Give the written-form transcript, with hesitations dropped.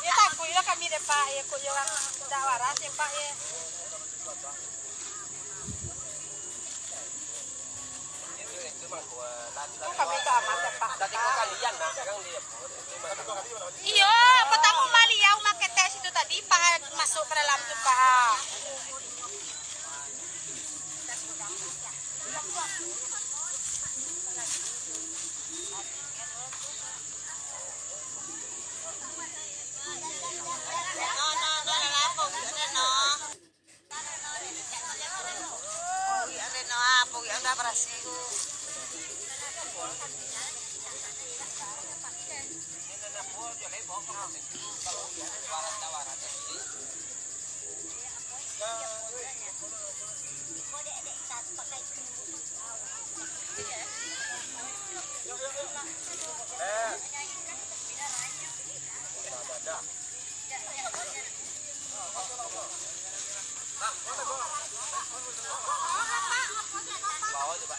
Ya tak kuila kami deh Pak, ya kuyo orang dak waras ya Pak ya. Kami ke aman deh Pak. Iya, pertama Malia pakai tes itu tadi Pak masuk ke dalam tuh Pak. Bawa coba.